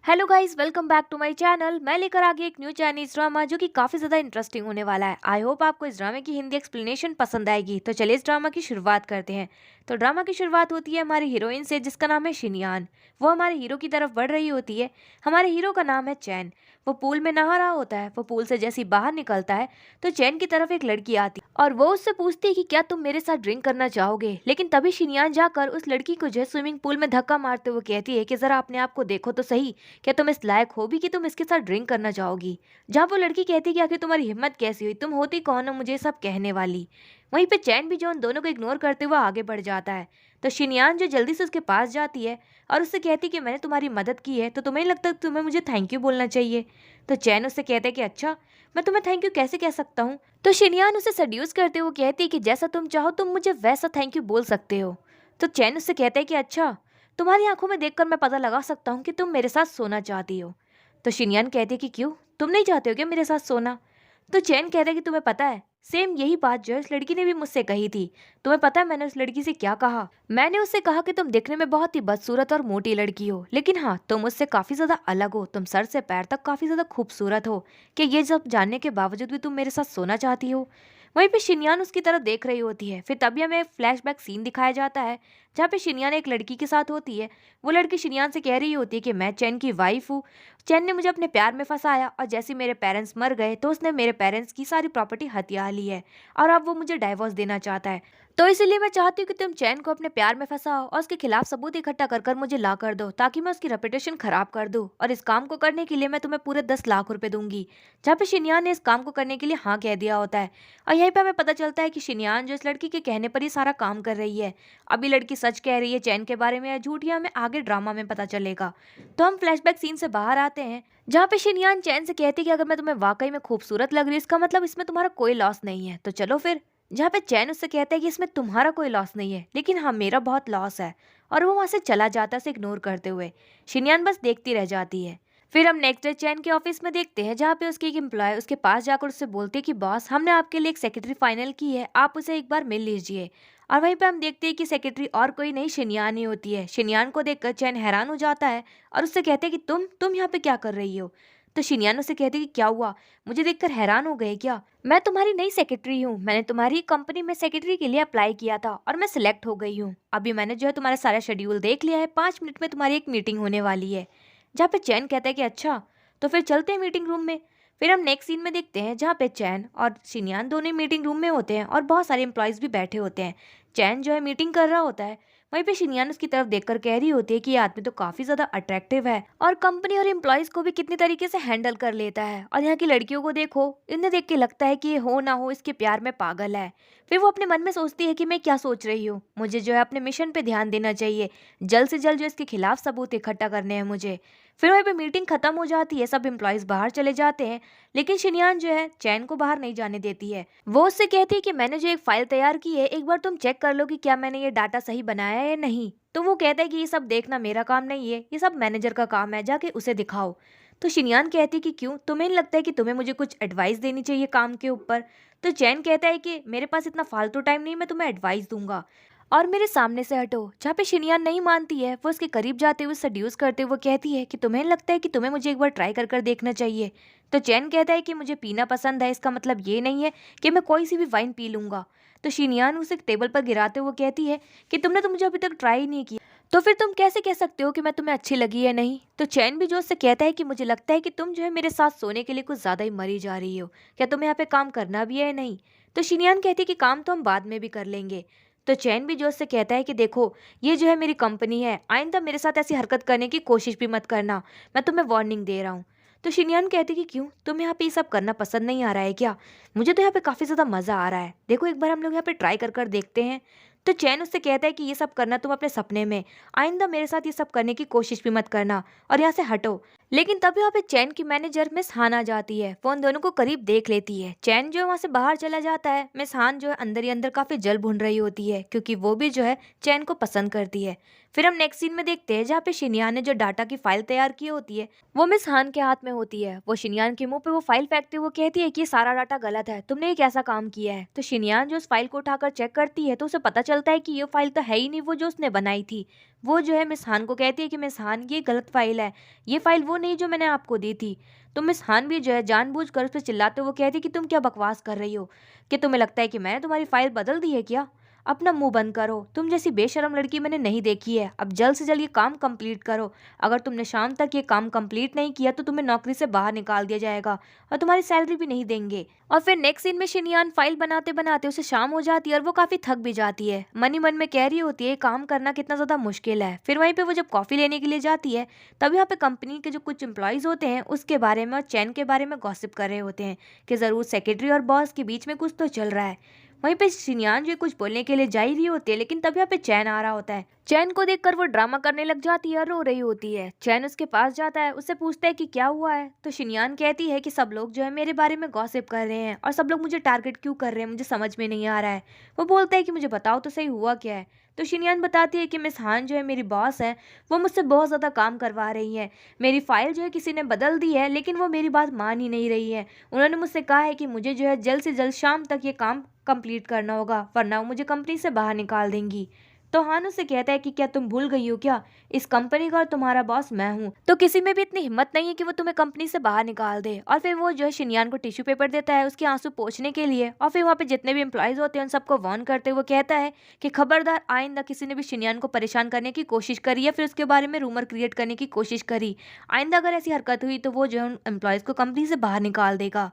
Hello guys, welcome back to my channel. मैं लेकर आ गई एक न्यू चाइनीज ड्रामा जो कि काफी ज्यादा इंटरेस्टिंग होने वाला है। आई होप आपको इस ड्रामे की हिंदी एक्सप्लेनेशन पसंद आएगी। तो चलिए इस ड्रामा की शुरुआत करते हैं। तो ड्रामा की शुरुआत होती है हमारी हीरोइन से, जिसका नाम है शिनयान। वो हमारे हीरो की तरफ बढ़ रही होती है। हमारे हीरो का नाम है चैन। वो पूल में नहा रहा होता है। वो पूल से जैसे ही बाहर निकलता है तो चैन की तरफ एक लड़की आती है और वो उससे पूछती है कि क्या तुम मेरे साथ ड्रिंक करना चाहोगे। लेकिन तभी शिनयान जाकर उस लड़की को जो है स्विमिंग पूल में धक्का मारते हुए कहती है कि जरा अपने आप को देखो तो सही, क्या तुम इस लायक हो भी कि तुम इसके साथ ड्रिंक करना चाहोगी। जहाँ वो लड़की कहती है कि आखिर तुम्हारी हिम्मत कैसी हुई, तुम होती कौन हो मुझे सब कहने वाली। वहीं पे चैन भी जो उन दोनों को इग्नोर करते हुए आगे बढ़ जाता है। तो शिनयान जो जल्दी से उसके पास जाती है और उससे कहती है कि मैंने तुम्हारी मदद की है तो तुम्हें नहीं लगता तुम्हें मुझे थैंक यू बोलना चाहिए। तो चैन उससे कहता है कि अच्छा, मैं तुम्हें थैंक यू कैसे कह सकता हूँ। तो शिनयान उसे सड्यूस करते हुए कहती है कि जैसा तुम चाहो तुम मुझे वैसा थैंक यू बोल सकते हो। तो चैन उससे कहता है कि अच्छा, तुम्हारी आंखों में देखकर मैं पता लगा सकता हूँ कि तुम मेरे साथ सोना चाहती हो। तो शिनयान कहती है कि क्यों, तुम नहीं चाहते हो क्या मेरे साथ सोना। तो चैन कहता है कि तुम्हें पता है, सेम यही बात जो है इस लड़की ने भी मुझसे कही थी। तुम्हें पता है मैंने उस लड़की से क्या कहा? मैंने उससे कहा कि तुम दिखने में बहुत ही बदसूरत और मोटी लड़की हो, लेकिन हाँ तुम उससे काफी ज्यादा अलग हो। तुम सर से पैर तक काफी ज्यादा खूबसूरत हो। कि ये सब जानने के बावजूद भी तुम मेरे साथ सोना चाहती हो। वहीं पे शिनयान उसकी तरफ देख रही होती है। फिर तभी हमें एक फ्लैशबैक सीन दिखाया जाता है जहाँ पे शिनयान एक लड़की के साथ होती है। वो लड़की शिनयान से कह रही होती है कि मैं चैन की वाइफ हूँ। चैन ने मुझे अपने प्यार में फंसाया और जैसे मेरे पेरेंट्स मर गए तो उसने मेरे पेरेंट्स की सारी प्रॉपर्टी हथिया ली है और अब वो मुझे डाइवोर्स देना चाहता है। तो इसीलिए मैं चाहती हूँ कि तुम चैन को अपने प्यार में फंसाओ और उसके खिलाफ सबूत इकट्ठा कर कर मुझे ला कर दो, ताकि मैं उसकी रेपुटेशन खराब कर दूँ। और इस काम को करने के लिए मैं तुम्हें पूरे 10 लाख रुपए दूंगी। जहाँ पे शिनयान ने इस काम को करने के लिए हाँ कह दिया होता है। और यहीं पे हमें पता चलता है कि शिनयान जो इस लड़की के कहने पर ही सारा काम कर रही है। अभी लड़की सच कह रही है चैन के बारे में या झूठ, या हमें आगे ड्रामा में पता चलेगा। तो हम फ्लैशबैक सीन से बाहर आते हैं जहाँ पे शिनयान चैन से कहती है कि अगर मैं तुम्हें वाकई में खूबसूरत लग रही हूँ इसका मतलब इसमें तुम्हारा कोई लॉस नहीं है, तो चलो फिर। जहाँ पे चैन उससे कहता है कि इसमें तुम्हारा कोई लॉस नहीं है लेकिन हाँ मेरा बहुत लॉस है। और वो वहां से चला जाता है उसे इग्नोर करते हुए। शिनयान बस देखती रह जाती है। फिर हम नेक्स्ट डे चैन के ऑफिस में देखते हैं जहाँ पे उसकी एक एम्प्लॉय उसके पास जाकर उससे बोलती है कि बॉस, हमने आपके लिए एक सेक्रेटरी फाइनल की है, आप उसे एक बार मिल लीजिए। और वहीं पे हम देखते हैं कि सेक्रेटरी और कोई नहीं शिनयान ही होती है। शिनयान को देखकर चैन हैरान हो जाता है और उससे कहते हैं कि तुम यहाँ पे क्या कर रही हो। तो शिनयान उससे कहती है कि क्या हुआ, मुझे देखकर हैरान हो गए क्या? मैं तुम्हारी नई सेक्रेटरी हूँ। मैंने तुम्हारी कंपनी में सेक्रेटरी के लिए अप्लाई किया था और मैं सिलेक्ट हो गई हूँ। अभी मैंने जो है तुम्हारा सारा शेड्यूल देख लिया है। 5 मिनट में तुम्हारी एक मीटिंग होने वाली है। जहाँ पे चैन कहता है कि अच्छा, तो फिर चलते हैं मीटिंग रूम में। फिर हम नेक्स्ट सीन में देखते हैं जहाँ पे चैन और शिनयान दोनों ही मीटिंग रूम में होते हैं और बहुत सारे एम्प्लॉयज भी बैठे होते हैं। चैन जो है मीटिंग कर रहा होता है। वहीं पे शिनयान उसकी तरफ देखकर कह रही होती है कि ये आदमी तो काफी ज्यादा अट्रैक्टिव है और कंपनी और एम्प्लॉयज को भी कितनी तरीके से हैंडल कर लेता है। और यहाँ की लड़कियों को देखो, इन्हें देख के लगता है कि ये हो ना हो इसके प्यार में पागल है। फिर वो अपने मन में सोचती है कि मैं क्या सोच रही हूँ, मुझे जो है अपने मिशन पे ध्यान देना चाहिए। जल्द से जल्द जो इसके खिलाफ सबूत इकट्ठा करने हैं मुझे। फिर वहीं पे मीटिंग खत्म हो जाती है, सब एम्प्लॉयज बाहर चले जाते हैं। लेकिन शिनयान जो है चैन को बाहर नहीं जाने देती है। वो उससे कहती है कि मैंने जो एक फाइल तैयार की है, एक बार तुम चेक कर लो कि क्या मैंने ये डाटा सही बनाया है या नहीं। तो वो कहता है कि ये सब देखना मेरा काम नहीं है, ये सब मैनेजर का काम है, जाके उसे दिखाओ। तो शिनयान कहती है कि क्यों, तुम्हें नहीं लगता है कि तुम्हें मुझे कुछ एडवाइस देनी चाहिए काम के ऊपर? तो चैन कहता है कि मेरे पास इतना फालतू टाइम नहीं, मैं तुम्हें एडवाइस दूंगा और मेरे सामने से हटो। जहाँ पे शिनयान नहीं मानती है, वो उसके करीब जाते हुए सड्यूस करते हुए कहती है कि तुम्हें लगता है कि तुम्हें मुझे एक बार ट्राई कर कर देखना चाहिए। तो चैन कहता है कि मुझे पीना पसंद है, इसका मतलब ये नहीं है कि मैं कोई सी भी वाइन पी लूंगा। तो शिनयान उसे टेबल पर गिराते हुए कहती है कि तुमने तो मुझे अभी तक ट्राई ही नहीं किया, तो फिर तुम कैसे कह सकते हो कि मैं तुम्हें अच्छी लगी या नहीं। तो चैन भी जोश से कहता है कि मुझे लगता है कि तुम जो है मेरे साथ सोने के लिए कुछ ज्यादा ही मरी जा रही हो, क्या तुम्हें यहाँ पे काम करना भी है या नहीं। तो शिनयान कहती है कि काम तो हम बाद में भी कर लेंगे। तो चैन भी जोश से कहता है कि देखो, ये जो है मेरी कंपनी है, आइंदा मेरे साथ ऐसी हरकत करने की कोशिश भी मत करना, मैं तुम्हें वार्निंग दे रहा हूँ। तो शिनयान कहती कि क्यों, तुम्हें यहाँ पे ये सब करना पसंद नहीं आ रहा है क्या? मुझे तो यहाँ पे काफी ज्यादा मजा आ रहा है, देखो एक बार हम लोग यहाँ पे ट्राई कर कर देखते हैं। तो चैन उससे कहता है कि ये सब करना तुम अपने सपने में, आइंदा मेरे साथ ये सब करने की कोशिश भी मत करना और यहाँ से हटो। लेकिन तभी वहाँ पे चैन की मैनेजर मिस हान आ जाती है। वो उन दोनों को करीब देख लेती है। चैन जो है वहाँ से बाहर चला जाता है। मिस हान जो है अंदर ही अंदर काफी जल भून रही होती है, क्योंकि वो भी जो है चैन को पसंद करती है। फिर हम नेक्स्ट सीन में देखते हैं जहाँ पे शिनयान ने जो डाटा की फाइल तैयार की होती है वो मिस हान के हाथ में होती है। वो शिनयान के मुंह पे वो फाइल फेंकते हुए कहती है कि ये सारा डाटा गलत है, तुमने ये कैसा काम किया है। तो शिनयान जो उस फाइल को उठाकर चेक करती है तो उसे पता चलता है कि ये फाइल तो है ही नहीं वो जो उसने बनाई थी। वो जो है मिस हान को कहती है कि मिस हान ये गलत फाइल है, ये फाइल वो नहीं जो मैंने आपको दी थी। तो मिस हान भी जो है जानबूझकर उस पर चिल्लाते हुए कहती है कि तुम क्या बकवास कर रही हो, कि तुम्हें लगता है कि मैंने तुम्हारी फाइल बदल दी है क्या। अपना मुंह बंद करो, तुम जैसी बेशरम लड़की मैंने नहीं देखी है। अब जल्द से जल्द ये काम कंप्लीट करो, अगर तुमने शाम तक ये काम कंप्लीट नहीं किया तो तुम्हें नौकरी से बाहर निकाल दिया जाएगा और तुम्हारी सैलरी भी नहीं देंगे। और फिर नेक्स्ट सीन में शिनयान फाइल बनाते बनाते उसे शाम हो जाती है और वो काफी थक भी जाती है। मन ही मन में कह रही होती है काम करना कितना ज्यादा मुश्किल है। फिर वहीं पे वो जब कॉफी लेने के लिए जाती है तब यहाँ पे कंपनी के जो कुछ एम्प्लॉयज होते हैं उसके बारे में और चैन के बारे में गॉसिप कर रहे होते हैं कि जरूर सेक्रेटरी और बॉस के बीच में कुछ तो चल रहा है। वहीं पे शिनयान जो कुछ बोलने के लिए जा ही रही होती है लेकिन तब यहाँ पे चैन आ रहा होता है। चैन को देखकर वो ड्रामा करने लग जाती है और रो रही होती है। चैन उसके पास जाता है, उससे पूछता है कि क्या हुआ है। तो शिनयान कहती है कि सब लोग जो है मेरे बारे में गॉसिप कर रहे हैं और सब लोग मुझे टारगेट क्यों कर रहे हैं, मुझे समझ में नहीं आ रहा है। वो बोलता है कि मुझे बताओ तो सही हुआ क्या है। तो शिनयान बताती है कि मिस हान जो है मेरी बॉस है, वो मुझसे बहुत ज़्यादा काम करवा रही है। मेरी फाइल जो है किसी ने बदल दी है लेकिन वो मेरी बात मान ही नहीं रही है। उन्होंने मुझसे कहा है कि मुझे जो है जल्द से जल्द शाम तक ये काम कंप्लीट करना होगा वरना वो मुझे कंपनी से बाहर निकाल देंगी। तो हान उससे कहता है कि क्या तुम भूल गई हो क्या, इस कंपनी का और तुम्हारा बॉस मैं हूँ, तो किसी में भी इतनी हिम्मत नहीं है कि वो तुम्हें कंपनी से बाहर निकाल दे। और फिर वो जो है शिनयान को टिश्यू पेपर देता है उसके आंसू पोंछने के लिए और फिर वहाँ पे जितने भी एम्प्लॉयज होते हैं उन सबको वार्न करते हुए कहता है कि खबरदार आइंदा किसी ने भी शिनयान को परेशान करने की कोशिश करी या फिर उसके बारे में रूमर क्रिएट करने की कोशिश करी, आइंदा अगर ऐसी हरकत हुई तो वो जो है उन एम्प्लॉयज को कंपनी से बाहर निकाल देगा।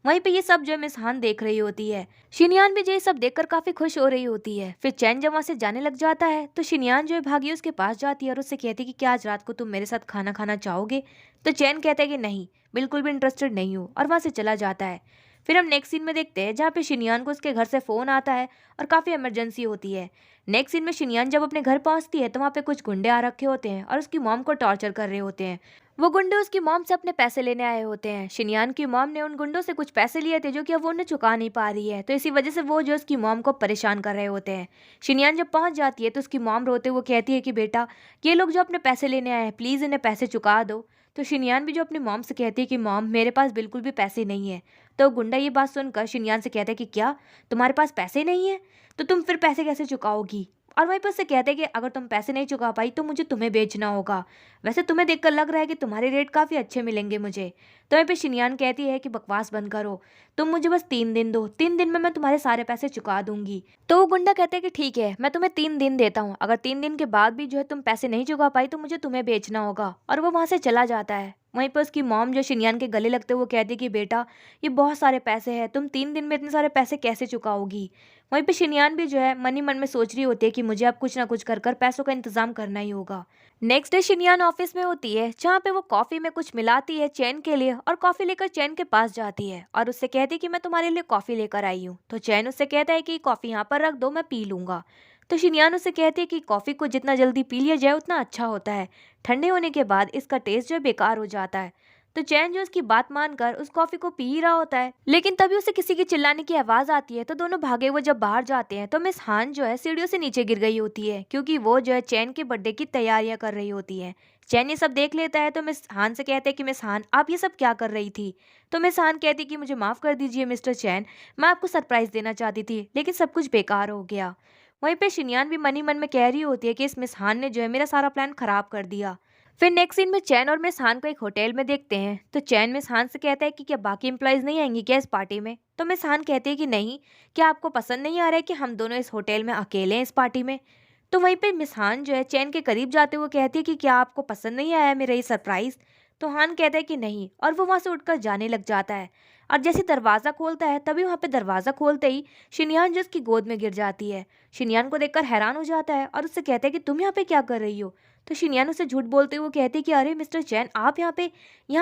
वहीं पे ये सब जो है मिस हान देख रही होती है। शिनयान भी जो ये सब देखकर काफी खुश हो रही होती है। फिर चैन जब वहां से जाने लग जाता है तो शिनयान जो है भागी उसके पास जाती है और उससे कहती है कि क्या आज रात को तुम मेरे साथ खाना खाना चाहोगे। तो चैन कहता है कि नहीं, बिल्कुल भी इंटरेस्टेड नहीं हूँ और वहां से चला जाता है। फिर हम नेक्स्ट सीन में देखते हैं जहाँ पे शिनयान को उसके घर से फोन आता है और काफी इमरजेंसी होती है। नेक्स्ट सीन में शिनयान जब अपने घर पहुंचती है तो वहाँ पे कुछ गुंडे आ रखे होते हैं और उसकी मॉम को टॉर्चर कर रहे होते हैं। वो गुंडे उसकी मॉम से अपने पैसे लेने आए होते हैं। शिनयान की मॉम ने उन गुंडों से कुछ पैसे लिए थे जो कि अब वो उन्हें चुका नहीं पा रही है, तो इसी वजह से वो जो उसकी मॉम को परेशान कर रहे होते हैं। शिनयान जब पहुंच जाती है तो उसकी मॉम रोते हुए कहती है कि बेटा ये लोग जो अपने पैसे लेने आए हैं प्लीज इन्हें पैसे चुका दो। तो शिनयान भी जो अपनी मॉम से कहती है कि मॉम मेरे पास बिल्कुल भी पैसे नहीं है। तो गुंडा ये बात सुनकर शिनयान से कहता है कि क्या तुम्हारे पास पैसे नहीं है, तो तुम फिर पैसे कैसे चुकाओगी। और वहीं पर उससे कहते हैं कि अगर तुम पैसे नहीं चुका पाई तो मुझे तुम्हें बेचना होगा, वैसे तुम्हें देखकर लग रहा है कि तुम्हारे रेट काफ़ी अच्छे मिलेंगे मुझे। तो वहीं पे शिनयान कहती है कि बकवास बंद करो, तुम मुझे बस 3 दिन दो, 3 दिन में मैं तुम्हारे सारे पैसे चुका दूंगी। तो वो गुंडा कहते हैं कि ठीक है मैं तुम्हें 3 दिन देता हूँ, अगर 3 दिन के बाद भी जो है तुम पैसे नहीं चुका पाई तो मुझे तुम्हें बेचना होगा। और वो वहाँ से चला जाता है। वहीं पर उसकी मॉम जो शिनयान के गले लगते हुए कहती है कि बेटा ये बहुत सारे पैसे हैं, तुम 3 दिन में इतने सारे पैसे कैसे चुकाओगी। वहीं पे शिनयान भी जो है मन ही मन में सोच रही होती है कि मुझे अब कुछ ना कुछ कर कर पैसों का इंतजाम करना ही होगा। नेक्स्ट डे शिनयान ऑफिस में होती है जहाँ पे वो कॉफी में कुछ मिलाती है चैन के लिए और कॉफी लेकर चैन के पास जाती है और उससे कहती है कि मैं तुम्हारे लिए कॉफी लेकर आई हूँ। तो चैन उससे कहता है कि कॉफी यहाँ पर रख दो, मैं पी लूंगा। तो शिनयान उससे कहती है कि कॉफी को जितना जल्दी पी लिया जाए उतना अच्छा होता है, ठंडे होने के बाद इसका टेस्ट जो है बेकार हो जाता है। तो चैन जो उसकी बात मानकर उस कॉफी को पी ही रहा होता है लेकिन तभी उसे किसी की चिल्लाने की आवाज आती है। तो दोनों भागे हुए जब बाहर जाते हैं तो मिस हान जो है सीढ़ियों से नीचे गिर गई होती है क्योंकि वो जो है चैन के बर्थडे की तैयारियां कर रही होती है। चैन ये सब देख लेता है तो मिस हान से कहते हैं कि मिस हान आप ये सब क्या कर रही थी। तो मिस हान कहती है कि मुझे माफ कर दीजिए मिस्टर चैन, मैं आपको सरप्राइज देना चाहती थी लेकिन सब कुछ बेकार हो गया। वहीं पे शिनयान भी मन ही मन में कह रही होती है कि इस मिस हान ने जो है मेरा सारा प्लान खराब कर दिया। फिर नेक्स्ट सीन में चैन और मिस हान को एक होटल में देखते हैं। तो चैन मिस हान से कहता है कि क्या बाकी एम्प्लॉयज नहीं आएंगी क्या इस पार्टी में। तो मिस हान कहती है कि नहीं, क्या आपको पसंद नहीं आ रहा है कि हम दोनों इस होटल में अकेले हैं इस पार्टी में। तो वहीं पे मिस हान जो है चैन के करीब जाते हुए कहती है कि क्या आपको पसंद नहीं आया मेरा ये सरप्राइज। तो हान कहता है कि नहीं और वो वहां से उठकर जाने लग जाता है। और जैसे दरवाजा खोलता है तभी वहां पे दरवाजा खोलते ही शिनयान जो उसकी गोद में गिर जाती है। शिनयान को देखकर हैरान हो जाता है और उससे कहता है कि तुम यहाँ पे क्या कर रही हो। तो शिनयान उसे झूठ बोलते हुए कहती है कि अरे मिस्टर चैन आप यहाँ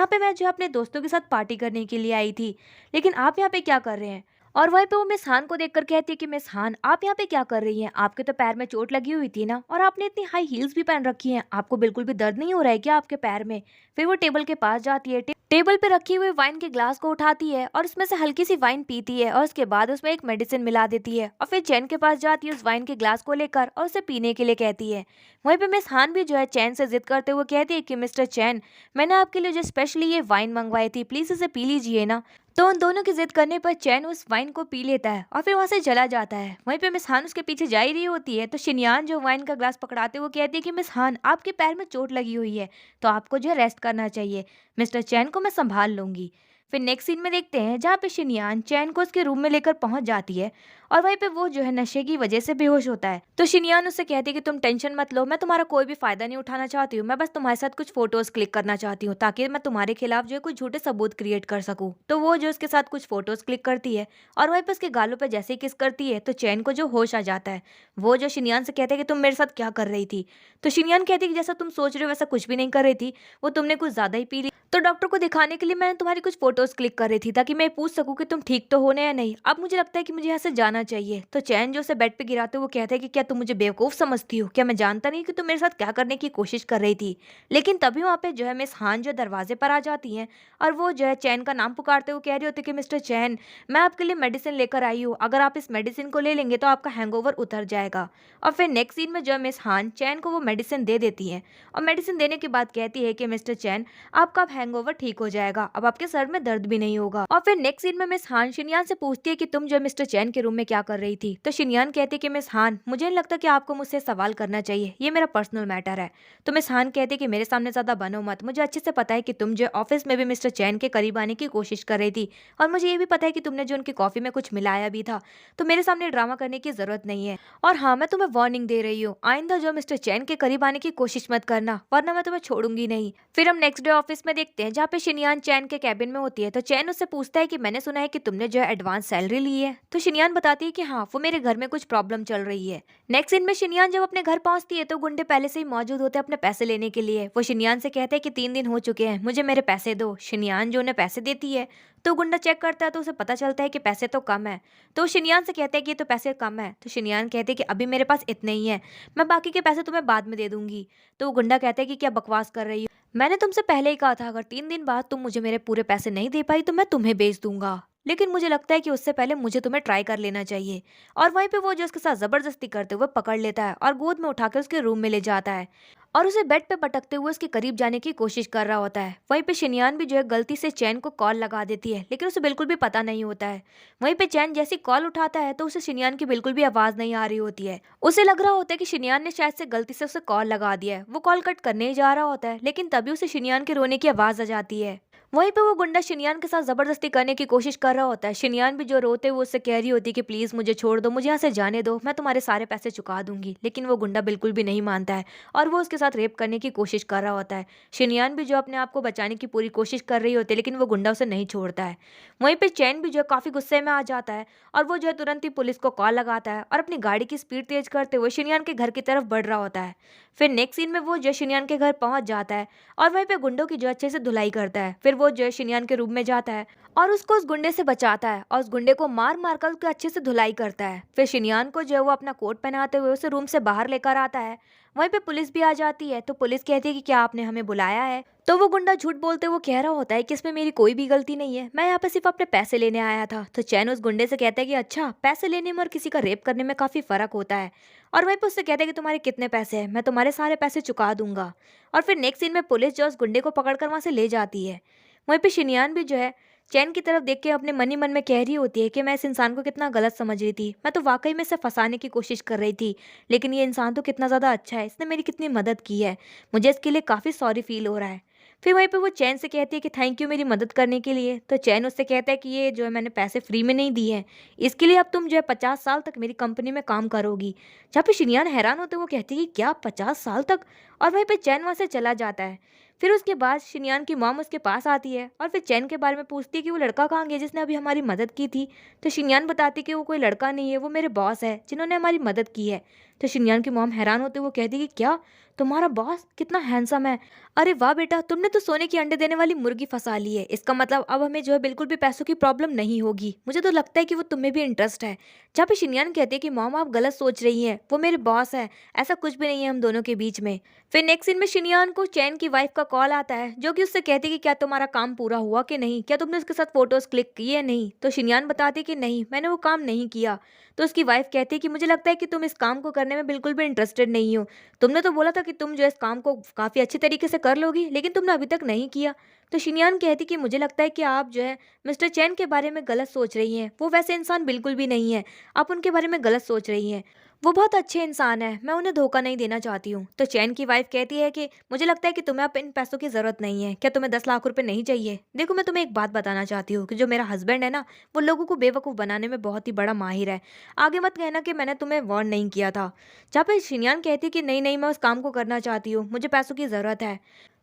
पे मैं जो अपने दोस्तों के साथ पार्टी करने के लिए आई थी, लेकिन आप यहाँ पे क्या कर रहे हैं। और वहीं पे वो मिस हान को देखकर कहती है कि मिस हान आप यहाँ पे क्या कर रही हैं, आपके तो पैर में चोट लगी हुई थी ना और आपने इतनी हाई हील्स भी पहन रखी हैं, आपको बिल्कुल भी दर्द नहीं हो रहा है क्या आपके पैर में। फिर वो टेबल के पास जाती है, टेबल पे रखी हुई वाइन के ग्लास को उठाती है और उसमें से हल्की सी वाइन पीती है और उसके बाद उसमें एक मेडिसिन मिला देती है और फिर चैन के पास जाती है उस वाइन के ग्लास को लेकर और उसे पीने के लिए कहती है। वहीं पे मिस हान भी जो है चैन से जिद करते हुए कहती है कि मिस्टर चैन, मैंने आपके लिए जो स्पेशली ये वाइन मंगवाई थी, प्लीज इसे पी लीजिए ना। तो उन दोनों की जिद करने पर चैन उस वाइन को पी लेता है और फिर वहां से चला जाता है। वहीं पे मिस हान उसके पीछे जा ही रही होती है तो शिनयान जो वाइन का ग्लास पकड़ाते हुए कहती है कि मिस हान, आपके पैर में चोट लगी हुई है तो आपको जो है रेस्ट करना चाहिए, मिस्टर चैन को मैं संभाल लूंगी। फिर नेक्स्ट सीन में देखते हैं जहाँ पे शिनयान चैन को उसके रूम में लेकर पहुंच जाती है और वहीं पे वो जो है नशे की वजह से बेहोश होता है। तो शिनयान उससे कहती है कि तुम टेंशन मत लो, मैं तुम्हारा कोई भी फायदा नहीं उठाना चाहती हूँ, मैं बस तुम्हारे साथ कुछ फोटोज क्लिक करना चाहती हूँ ताकि मैं तुम्हारे खिलाफ जो है कुछ झूठे सबूत क्रिएट कर सकूँ। तो वो जो उसके साथ कुछ फोटोज क्लिक करती है और वहीं पे उसके गालों पे जैसे ही किस करती है तो चैन को जो होश आ जाता है। वो जो शिनयान से कहता है कि तुम मेरे साथ क्या कर रही थी। तो शिनयान कहती है कि जैसा तुम सोच रहे हो वैसा कुछ भी नहीं कर रही थी, वो तुमने कुछ ज्यादा ही पी ली। तो डॉक्टर को दिखाने के लिए मैंने तुम्हारी कुछ फोटोज क्लिक कर रही थी ताकि मैं पूछ सकूं कि तुम ठीक तो होने या नहीं। अब मुझे लगता है कि मुझे यहाँ से जाना चाहिए। तो चैन जो उसे बेड पे गिराते हुए कहते हैं कि क्या तुम मुझे बेवकूफ समझती हो, क्या मैं जानता नहीं कि तुम मेरे साथ क्या करने की कोशिश कर रही थी। लेकिन तभी वहाँ पे जो है मिस हान जो दरवाजे पर आ जाती हैं और वो जो है चैन का नाम पुकारते हुए कह रही होती है कि मिस्टर चैन, मैं आपके लिए मेडिसिन लेकर आई हूँ, अगर आप इस मेडिसिन को ले लेंगे तो आपका हैंगओवर उतर जाएगा। और फिर नेक्स्ट सीन में जो है मिस हान चैन को वो मेडिसिन दे देती है और मेडिसिन देने के बाद कहती है कि मिस्टर चैन, आपका अब हैंगओवर ठीक हो जाएगा, अब आपके सर में दर्द भी नहीं होगा। और फिर नेक्स्ट सीन में मिस हान शिनयान से पूछती है कि तुम जो मिस्टर चैन के रूम में क्या कर रही थी। तो शिनयान कहती है कि मिस हान, मुझे नहीं लगता कि आपको मुझसे सवाल करना चाहिए, ये मेरा पर्सनल मैटर है। तो मिस हान कहती है कि मेरे सामने ज्यादा बनो मत, मुझे अच्छे से पता है कि तुम जो ऑफिस में भी मिस्टर चैन के करीब आने की कोशिश कर रही थी और मुझे ये भी पता है कि तुमने जो उनकी कॉफी में कुछ मिलाया भी था। तो मेरे सामने ड्रामा करने की जरूरत नहीं है। और हाँ, मैं तुम्हें वार्निंग दे रही हूँ, आइंदा जो मिस्टर चैन के करीब आने की कोशिश मत करना, वरना मैं तुम्हें छोड़ूंगी नहीं। फिर हम नेक्स्ट डे ऑफिस में देखते हैं जहाँ पे शिनयान चैन के कैबिन में होती है। तो चैन उससे पूछता है कि मैंने सुना है कि तुमने जो है एडवांस सैलरी ली है। तो शिनयान बताती है कि हाँ, वो मेरे घर में कुछ प्रॉब्लम चल रही है। नेक्स्ट सीन में शिनयान जब अपने घर पहुंचती है तो गुंडे पहले से ही मौजूद होते हैं अपने पैसे लेने के लिए। वो शिनयान से कहते हैं कि 3 दिन हो चुके हैं, मुझे मेरे पैसे दो। शिनयान जो उन्हें पैसे देती है तो गुंडा चेक करता है तो उसे पता चलता है कि पैसे तो कम है। तो शिनयान से कहते हैं कि ये तो पैसे कम है। तो शिनयान कहते हैं कि अभी मेरे पास इतने ही है, मैं बाकी के पैसे तुम्हें बाद में दे दूंगी। तो वो गुंडा कहता है कि क्या बकवास कर रही हो, मैंने तुमसे पहले ही कहा था अगर 3 दिन बाद तुम मुझे मेरे पूरे पैसे नहीं दे पाई तो मैं तुम्हें बेच दूंगा। लेकिन मुझे लगता है कि उससे पहले मुझे तुम्हें ट्राई कर लेना चाहिए। और वहीं पे वो जो उसके साथ जबरदस्ती करते हुए पकड़ लेता है और गोद में उठाकर उसके रूम में ले जाता है और उसे बेड पे पटकते हुए उसके करीब जाने की कोशिश कर रहा होता है। वहीं पे शिनयान भी जो है गलती से चैन को कॉल लगा देती है लेकिन उसे बिल्कुल भी पता नहीं होता है। वहीं पे चैन जैसी कॉल उठाता है तो उसे शिनयान की बिल्कुल भी आवाज नहीं आ रही होती है। उसे लग रहा होता है कि शिनयान ने शायद से गलती से उसे कॉल लगा दिया है। वो कॉल कट करने ही जा रहा होता है लेकिन तभी उसे शिनयान के रोने की आवाज आ जाती है। वहीं पे वो गुंडा शिनयान के साथ जबरदस्ती करने की कोशिश कर रहा होता है। शिनयान भी जो रोते हुए उससे कह रही होती है कि प्लीज मुझे छोड़ दो, मुझे यहाँ से जाने दो, मैं तुम्हारे सारे पैसे चुका दूंगी। लेकिन वो गुंडा बिल्कुल भी नहीं मानता है और वो उसके साथ रेप करने की कोशिश कर रहा होता है। शिनयान भी जो अपने आप को बचाने की पूरी कोशिश कर रही होती है लेकिन वो गुंडा उसे नहीं छोड़ता है। वहीं पे चैन भी जो है काफी गुस्से में आ जाता है और वो जो है तुरंत ही पुलिस को कॉल लगाता है और अपनी गाड़ी की स्पीड तेज करते हुए शिनयान के घर की तरफ बढ़ रहा होता है। फिर नेक्स्ट सीन में वो जो शिनयान के घर पहुंच जाता है और वहीं पे गुंडों की जो अच्छे से धुलाई करता है। फिर वो जो है शिनयान के रूम में जाता है और उसको उस गुंडे से बचाता है और उस गुंडे को मार मार कर उसको अच्छे से धुलाई करता है। फिर शिनयान को जो है वो अपना कोट पहनाते हुए उसे रूम से बाहर लेकर आता है। वहीं पे पुलिस भी आ जाती है तो पुलिस कहती है कि क्या आपने हमें बुलाया है। तो वो गुंडा झूठ बोलते हुए कह रहा होता है कि इसमें मेरी कोई भी गलती नहीं है, मैं यहाँ पे सिर्फ अपने पैसे लेने आया था। तो चैन उस गुंडे से कहता है कि अच्छा, पैसे लेने में और किसी का रेप करने में काफी फर्क होता है। और वहीं पे उससे कहता है कि तुम्हारे कितने पैसे हैं, मैं तुम्हारे सारे पैसे चुका दूंगा। और फिर नेक्स्ट सीन में पुलिस जो उस गुंडे को पकड़कर वहां से ले जाती है। वहीं पे शिनयान भी जो है चैन की तरफ देख के अपने मन ही मन में कह रही होती है कि मैं इस इंसान को कितना गलत समझ रही थी, मैं तो वाकई में इसे फंसाने की कोशिश कर रही थी, लेकिन ये इंसान तो कितना ज़्यादा अच्छा है, इसने मेरी कितनी मदद की है, मुझे इसके लिए काफ़ी सॉरी फील हो रहा है। फिर वहीं पे वो चैन से कहती है कि थैंक यू मेरी मदद करने के लिए। तो चैन उससे कहता है कि ये जो है मैंने पैसे फ्री में नहीं दिए हैं, इसके लिए अब तुम जो है 50 साल तक मेरी कंपनी में काम करोगी। जहाँ पे शिनयान हैरान होते वो कहती है कि क्या 50 साल तक। और वहीं पे चैन वहाँ से चला जाता है। फिर उसके बाद शिनयान की मॉम उसके पास आती है और फिर चैन के बारे में पूछती है कि वो लड़का कहाँ गया जिसने अभी हमारी मदद की थी। तो शिनयान बताती है कि वो कोई लड़का नहीं है, वो मेरे बॉस है जिन्होंने हमारी मदद की है। तो शिनयान की मॉम हैरान होते वो कहती है कि क्या, तुम्हारा बॉस कितना हैंडसम है, अरे वाह बेटा, तुमने तो सोने की अंडे देने वाली मुर्गी फंसा ली है, इसका मतलब अब हमें जो है बिल्कुल भी पैसों की प्रॉब्लम नहीं होगी, मुझे तो लगता है कि वो तुम्हें भी इंटरेस्ट है। जहाँ पे शिनयान कहती है कि मॉम आप गलत सोच रही हैं, वो मेरे बॉस है, ऐसा कुछ भी नहीं है हम दोनों के बीच में। फिर नेक्स्ट सीन में शिनयान को चैन की वाइफ का कॉल आता है जो कि उससे कहती है कि क्या तुम्हारा काम पूरा हुआ कि नहीं, क्या तुमने उसके साथ फोटोज क्लिक की है नहीं। तो शिनयान बताती है कि नहीं, मैंने वो काम नहीं किया। तो उसकी वाइफ कहती है कि मुझे लगता है कि तुम इस काम को करने में बिल्कुल भी इंटरेस्टेड नहीं हो। तुमने तो बोला था कि तुम जो है इस काम को काफी अच्छी तरीके से कर लोगी, लेकिन तुमने अभी तक नहीं किया। तो शिनयान कहती कि मुझे लगता है कि आप जो है मिस्टर चैन के बारे में गलत सोच रही हैं। वो वैसे इंसान बिल्कुल भी नहीं है, आप उनके बारे में गलत सोच रही हैं। वो बहुत अच्छे इंसान है, मैं उन्हें धोखा नहीं देना चाहती हूँ। तो चैन की वाइफ कहती है कि मुझे लगता है कि तुम्हें अब इन पैसों की जरूरत नहीं है। क्या तुम्हें 10 लाख रुपए नहीं चाहिए? देखो, मैं तुम्हें एक बात बताना चाहती हूँ कि जो मेरा हस्बैंड है ना, वो लोगों को बेवकूफ बनाने में बहुत ही बड़ा माहिर है। आगे मत कहना कि मैंने तुम्हें वार्न नहीं किया था। जहाँ पे शिनयान कहती कि नहीं नहीं, मैं उस काम को करना चाहती हूँ, मुझे पैसों की जरूरत है।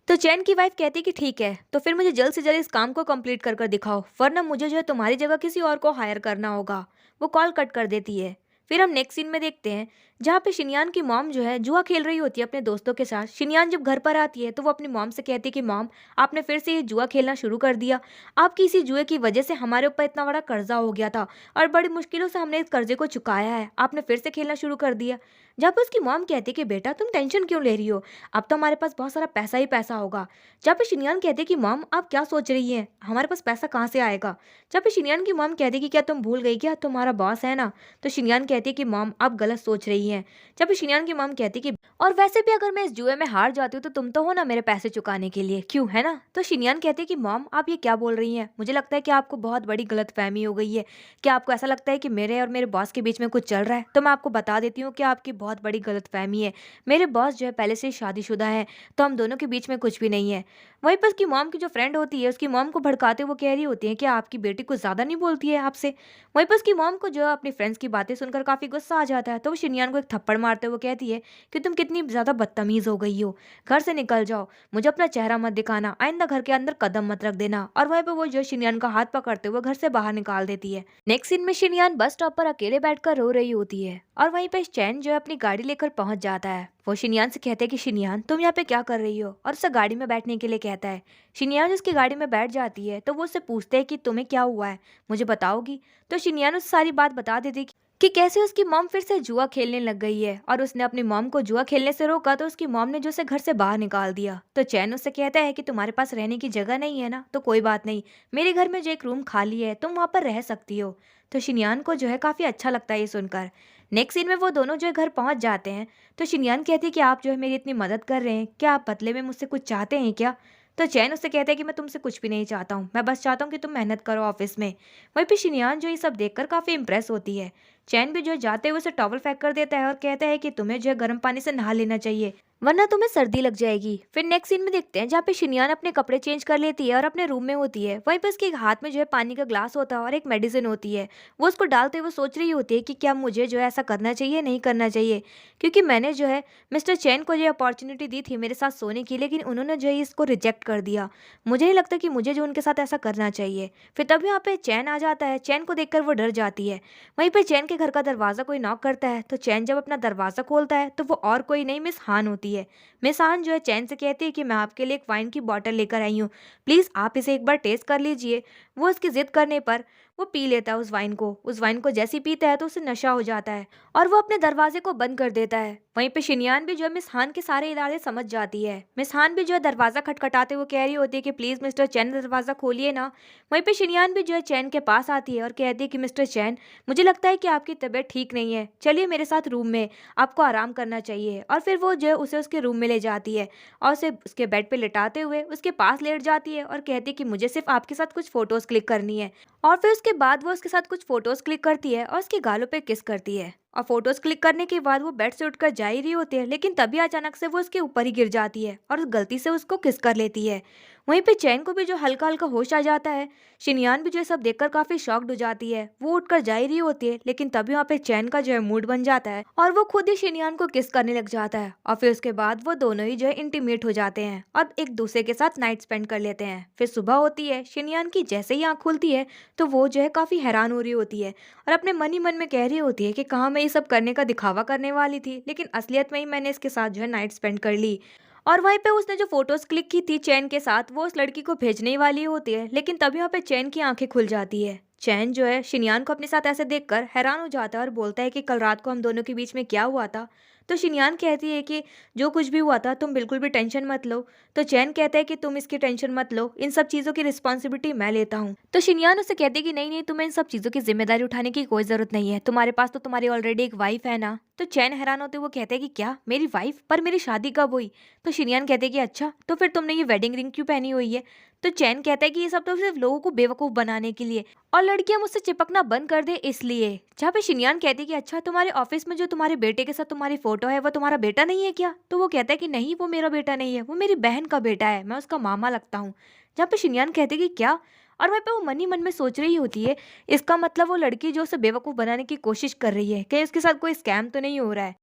तो चैन की वाइफ कहती कि ठीक है, तो फिर मुझे जल्द से जल्द इस काम को कंप्लीट कर कर दिखाओ, वरना मुझे जो है तुम्हारी जगह किसी और को हायर करना होगा। वो कॉल कट कर देती है। फिर हम नेक्स्ट सीन में देखते हैं जहाँ पे शिनयान की मॉम जो है जुआ खेल रही होती है अपने दोस्तों के साथ। शिनयान जब घर पर आती है तो वो अपनी मॉम से कहती है कि मॉम, आपने फिर से ये जुआ खेलना शुरू कर दिया। आपकी इसी जुए की वजह से हमारे ऊपर इतना बड़ा कर्जा हो गया था और बड़ी मुश्किलों से हमने इस कर्जे को चुकाया है, आपने फिर से खेलना शुरू कर दिया। जब उसकी मॉम कहती कि बेटा तुम टेंशन क्यों ले रही हो, अब तो हमारे पास बहुत सारा पैसा ही पैसा होगा। जब पे शिनयान कहते कि मॉम आप क्या सोच रही हैं, हमारे पास पैसा कहाँ से आएगा। जब पे शिनयान की मॉम कहती कि क्या तुम भूल गई क्या, तुम्हारा बॉस है ना। तो शिनयान कहती कि मॉम आप गलत सोच रही हैं। जब पे शिनयान की मॉम कहती कि और वैसे भी अगर मैं इस जुए में हार जाती हूँ तो तुम तो हो ना मेरे पैसे चुकाने के लिए, क्यों, है ना। तो शिनयान कहती कि मॉम आप ये क्या बोल रही हैं, मुझे लगता है कि आपको बहुत बड़ी गलतफहमी हो गई है। क्या आपको ऐसा लगता है कि मेरे और मेरे बॉस के बीच में कुछ चल रहा है। तो मैं आपको बता देती हूँ कि आपकी बहुत बड़ी गलतफहमी है। मेरे बॉस जो है पहले से ही शादीशुदा है, तो हम दोनों के बीच में कुछ भी नहीं है। वहीं पर उसकी मॉम की जो फ्रेंड होती है, उसकी मॉम को भड़काते वो कह रही होती है कि आपकी बेटी कुछ ज्यादा नहीं बोलती है आपसे। वहीं पर उसकी मॉम को जो है अपनी फ्रेंड्स की बातें सुनकर काफी गुस्सा आ जाता है, तो वो शिनयान को एक थप्पड़ मारते हुए कहती है कि तुम कितनी ज्यादा बदतमीज हो गई हो, घर से निकल जाओ, मुझे अपना चेहरा मत दिखाना, आइंदा घर के अंदर कदम मत रख देना। और वहीं पर वो जो शिनयान का हाथ पकड़ते हुए घर से बाहर निकाल देती है। नेक्स्ट सीन में शिनयान बस स्टॉप पर अकेले बैठकर रो रही होती है और वहीं पर चैन जो है अपनी गाड़ी लेकर पहुंच जाता है। वो शिनयान से कहते हैं कि शिनयान तुम यहाँ पे क्या कर रही हो, और उसे गाड़ी में बैठने के लिए कहता है। शिनयान उसकी गाड़ी में बैठ जाती है तो वो उससे पूछते हैं कि तुम्हें क्या हुआ है, मुझे बताओगी। तो शिनयान उसे सारी बात बता देती कि कैसे उसकी मॉम फिर से जुआ खेलने लग गई है और उसने अपनी मॉम को जुआ खेलने से रोका तो उसकी मॉम ने जो उसे घर से बाहर निकाल दिया। तो चैन उससे कहता है कि तुम्हारे पास रहने की जगह नहीं है ना, तो कोई बात नहीं, मेरे घर में जो एक रूम खाली है तुम वहां पर रह सकती हो। तो शिनयान को जो है काफी अच्छा लगता है ये सुनकर। नेक्स्ट सीन में वो दोनों जो है घर पहुंच जाते हैं। तो शिनयान कहती है कि आप जो है मेरी इतनी मदद कर रहे हैं, क्या आप बदले में मुझसे कुछ चाहते हैं क्या। तो चैन उससे कहता है कि मैं तुमसे कुछ भी नहीं चाहता हूँ, मैं बस चाहता हूँ कि तुम मेहनत करो ऑफिस में। वहीं पे शिनयान जो ये सब देखकर काफी इंप्रेस होती है। चैन भी जो है जाते हुए उसे टॉवल फेंक कर देता है और कहता है कि तुम्हें जो है गर्म पानी से नहा लेना चाहिए, वरना तुम्हें सर्दी लग जाएगी। फिर नेक्स्ट सीन में देखते हैं जहाँ पे शिनयान अपने कपड़े चेंज कर लेती है और अपने रूम में होती है। वहीं पे उसके हाथ में जो है पानी का ग्लास होता है और एक मेडिसिन होती है। वो उसको डालते हुए सोच रही होती है कि क्या मुझे जो है ऐसा करना चाहिए नहीं करना चाहिए, क्योंकि मैंने जो है मिस्टर चैन को ये अपॉर्चुनिटी दी थी मेरे साथ सोने की, लेकिन उन्होंने जो है इसको रिजेक्ट कर दिया। मुझे नहीं लगता कि मुझे जो उनके साथ ऐसा करना चाहिए। फिर तब यहाँ पे चैन आ जाता है। चैन को देखकर वो डर जाती है। वहीं पे चैन के घर का दरवाजा कोई नॉक करता है। तो चैन जब अपना दरवाजा खोलता है तो वो और कोई नहीं, मिस हान होती है। मिस हान जो है चैन से कहती है कि मैं आपके लिए एक वाइन की बॉटल लेकर आई हूँ, प्लीज आप इसे एक बार टेस्ट कर लीजिए। वो उसकी जिद करने पर वो पी लेता है उस वाइन को। उस वाइन को जैसे ही पीता है तो उसे नशा हो जाता है और वो अपने दरवाजे को बंद कर देता है। वहीं पे शिनयान भी जो है मिस हान के सारे इरादे समझ जाती है। मिस हान भी जो है दरवाजा खटखटाते हुए कह रही होती है कि प्लीज मिस्टर चैन दरवाजा खोलिए ना। वहीं पे शिनयान भी जो है चैन के पास आती है और कहती है कि मिस्टर चैन, मुझे लगता है कि आपकी तबीयत ठीक नहीं है, चलिए मेरे साथ रूम में, आपको आराम करना चाहिए। और फिर वो जो है उसे उसके रूम में ले जाती है और उसे उसके बेड पे लिटाते हुए उसके पास लेट जाती है और कहती है कि मुझे सिर्फ आपके साथ कुछ फोटोज क्लिक करनी है। और फिर उसके बाद वो उसके साथ कुछ फोटोज क्लिक करती है और उसके गालों पे किस करती है। और फोटोज क्लिक करने के बाद वो बेड से उठकर जा ही रही होती है, लेकिन तभी अचानक से वो उसके ऊपर ही गिर जाती है और गलती से उसको किस कर लेती है। वहीं पे चैन को भी जो हल्का हल्का होश आ जाता है। शिनयान भी जो है सब देखकर काफी शॉक्ड हो जाती है। वो उठकर जा ही रही होती है, लेकिन तभी वहाँ पे चैन का जो है मूड बन जाता है और वो खुद ही शिनयान को किस करने लग जाता है। और फिर उसके बाद वो दोनों ही जो है इंटीमेट हो जाते हैं और एक दूसरे के साथ नाइट स्पेंड कर लेते हैं। फिर सुबह होती है। शिनयान की जैसे ही आँख खुलती है तो वो जो है काफी हैरान हो रही होती है और अपने मन ही मन में कह रही होती है कि कहाँ मैं ये सब करने का दिखावा करने वाली थी, लेकिन असलियत में ही मैंने इसके साथ जो है नाइट स्पेंड कर ली। और वहीं पे उसने जो फोटोज क्लिक की थी चैन के साथ वो उस लड़की को भेजने ही वाली होती है, लेकिन तभी वहाँ पे चैन की आंखें खुल जाती है। चैन जो है शिनयान को अपने साथ ऐसे देखकर हैरान हो जाता है और बोलता है कि कल रात को हम दोनों के बीच में क्या हुआ था। तो शिनयान कहती है कि जो कुछ भी हुआ था तुम बिल्कुल भी टेंशन मत लो। तो चैन कहता है कि तुम इसकी टेंशन मत लो, इन सब चीज़ों की रिस्पॉन्सिबिलिटी मैं लेता हूँ। तो शिनयान उससे कहती है कि नहीं नहीं, तुम्हें इन सब चीज़ों की जिम्मेदारी उठाने की कोई ज़रूरत नहीं है, तुम्हारे पास तो तुम्हारी ऑलरेडी एक वाइफ है ना। तो चैन हैरान होते हुए कहते हैं कि क्या मेरी वाइफ, पर मेरी शादी कब हुई। तो शिनयान कहते हैं कि अच्छा, तो फिर तुमने ये वेडिंग रिंग क्यों पहनी हुई है। तो चैन कहता है कि ये सब तो सिर्फ लोगों को बेवकूफ़ बनाने के लिए और लड़कियां मुझसे चिपकना बंद कर दे इसलिए। जहाँ पे शिनयान कहती है कि अच्छा, तुम्हारे ऑफिस में जो तुम्हारे बेटे के साथ तुम्हारी फोटो है वो तुम्हारा बेटा नहीं है क्या। तो वो कहता है कि नहीं, वो मेरा बेटा नहीं है, वो मेरी बहन का बेटा है, मैं उसका मामा लगता हूँ। जहाँ पे शिनयान कहते हैं कि क्या, और वहीं पे वो मन ही मन में सोच रही होती है, इसका मतलब वो लड़की जो उसे बेवकूफ़ बनाने की कोशिश कर रही है, कहीं उसके साथ कोई स्कैम तो नहीं हो रहा है।